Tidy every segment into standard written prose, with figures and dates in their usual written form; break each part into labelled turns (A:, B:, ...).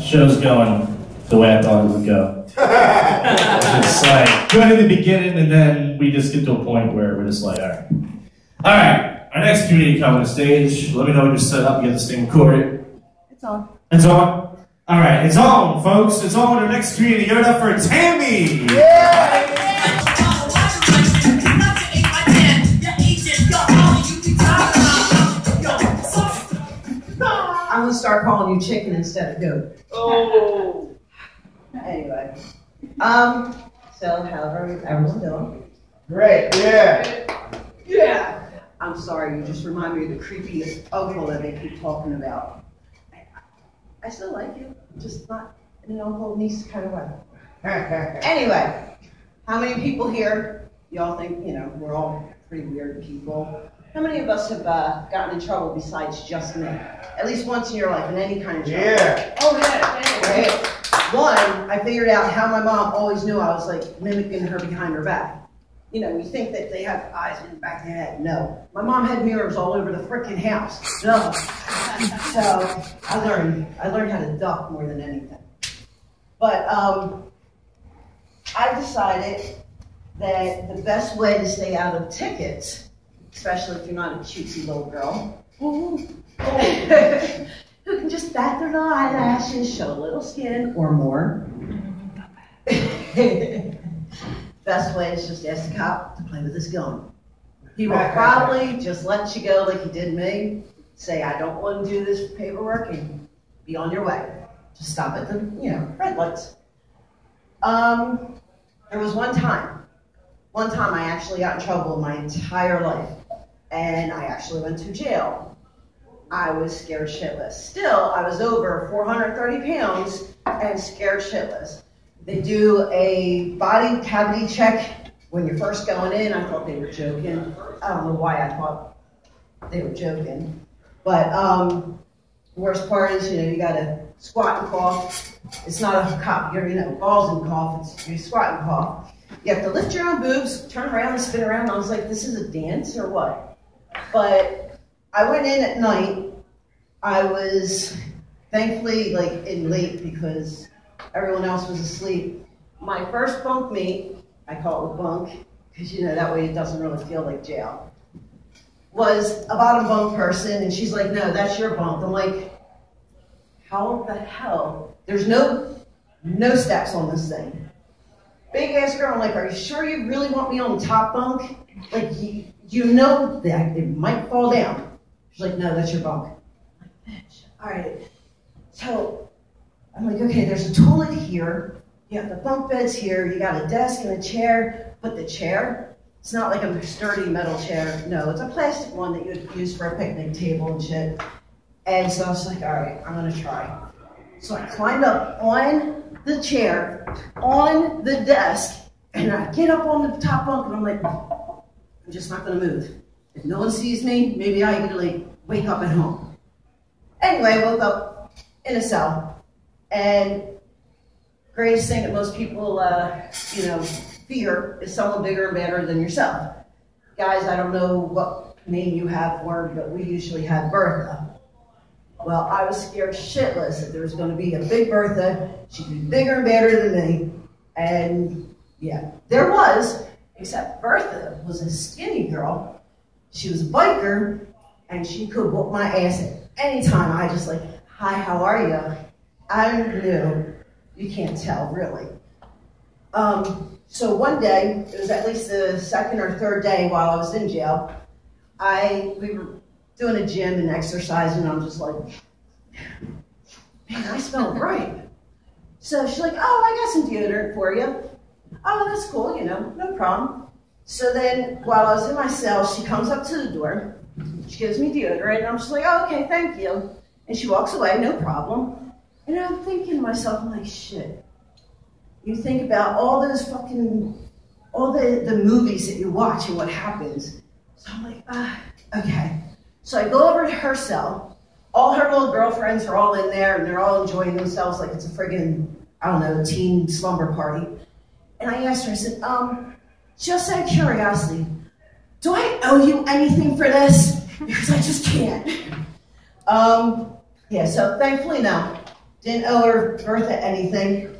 A: show's going the way I thought it would go. It's like good in the beginning, and then we just get to a point where we're just like, all right, our next community coming to stage. Let me know when you're set up, get this thing recorded.
B: It's on.
A: It's on? All right, it's on, folks. It's on. Our next community. Give it up for Tammy.
B: Yeah. I'm gonna start calling you chicken instead of goat.
C: Oh.
B: Anyway, so how's everyone doing?
C: Great. Yeah.
B: Yeah. I'm sorry, you just remind me of the creepy uncle that they keep talking about. I still like you, just not in an uncle niece kind of way. Anyway, how many people here? Y'all think we're all pretty weird people. How many of us have gotten in trouble besides just me? At least once in your life, in any kind of trouble.
C: Yeah.
B: Oh yeah. Right. One, I figured out how my mom always knew I was like mimicking her behind her back. You think that they have eyes in the back of their head. No. My mom had mirrors all over the frickin' house. No. So I learned how to duck more than anything. But I decided that the best way to stay out of tickets, especially if you're not a cutesy little girl, who can just bat their little eyelashes, show a little skin or more. Best way is just ask the cop to play with his gun. He will probably just let you go like he did me. Say, I don't want to do this paperwork and be on your way. Just stop at the, red lights. There was one time I actually got in trouble my entire life. And I actually went to jail. I was scared shitless. Still, I was over 430 pounds and scared shitless. They do a body cavity check when you're first going in. I thought they were joking. I don't know why I thought they were joking. But the worst part is, you gotta squat and cough. It's not a cop, balls and cough, it's you squat and cough. You have to lift your own boobs, turn around and spin around. I was like, this is a dance or what? But I went in at night. I was thankfully in late because everyone else was asleep. My first bunk mate, I call it a bunk, because that way it doesn't really feel like jail, was a bottom bunk person, and she's like, no, that's your bunk. I'm like, how the hell? There's no steps on this thing. Big ass girl, I'm like, are you sure you really want me on the top bunk? Like, you know that it might fall down. She's like, no, that's your bunk. I'm like, bitch, all right. So I'm like, okay, there's a toilet here. You have the bunk beds here. You got a desk and a chair. But the chair, it's not like a sturdy metal chair. No, it's a plastic one that you would use for a picnic table and shit. And so I was like, all right, I'm going to try. So I climbed up on the chair, on the desk, and I get up on the top bunk, and I'm like, I'm just not going to move. If no one sees me, maybe I could wake up at home. Anyway, I woke up in a cell. And greatest thing that most people, fear is someone bigger and better than yourself. Guys, I don't know what name you have for her, but we usually have Bertha. Well, I was scared shitless that there was going to be a big Bertha. She'd be bigger and better than me. And yeah, there was, except Bertha was a skinny girl. She was a biker, and she could whoop my ass at any time. I just hi, how are you? I'm new. You can't tell, really. So one day, it was at least the second or third day while I was in jail, we were doing a gym and exercising, and I'm just like, man, I smell great. So she's like, oh, I got some deodorant for you. Oh, that's cool, no problem. So then, while I was in my cell, she comes up to the door. She gives me deodorant, and I'm just like, oh, okay, thank you. And she walks away, no problem. And I'm thinking to myself, I'm like, shit. You think about all those all the movies that you watch and what happens. So I'm like, okay. So I go over to her cell. All her little girlfriends are all in there, and they're all enjoying themselves like it's a friggin', I don't know, teen slumber party. And I asked her, I said, just out of curiosity, do I owe you anything for this? Because I just can't. Yeah, so thankfully, no. Didn't owe her Bertha anything.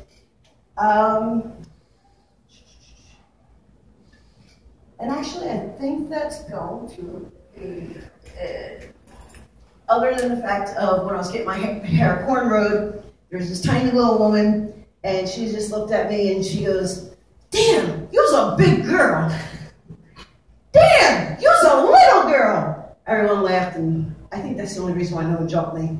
B: And actually, I think that's going to be it. Other than the fact of when I was getting my hair cornrowed, there's this tiny little woman, and she just looked at me and she goes, "Damn, you's a big girl. Damn, you's a little girl." Everyone laughed, and I think that's the only reason why no one jumped me.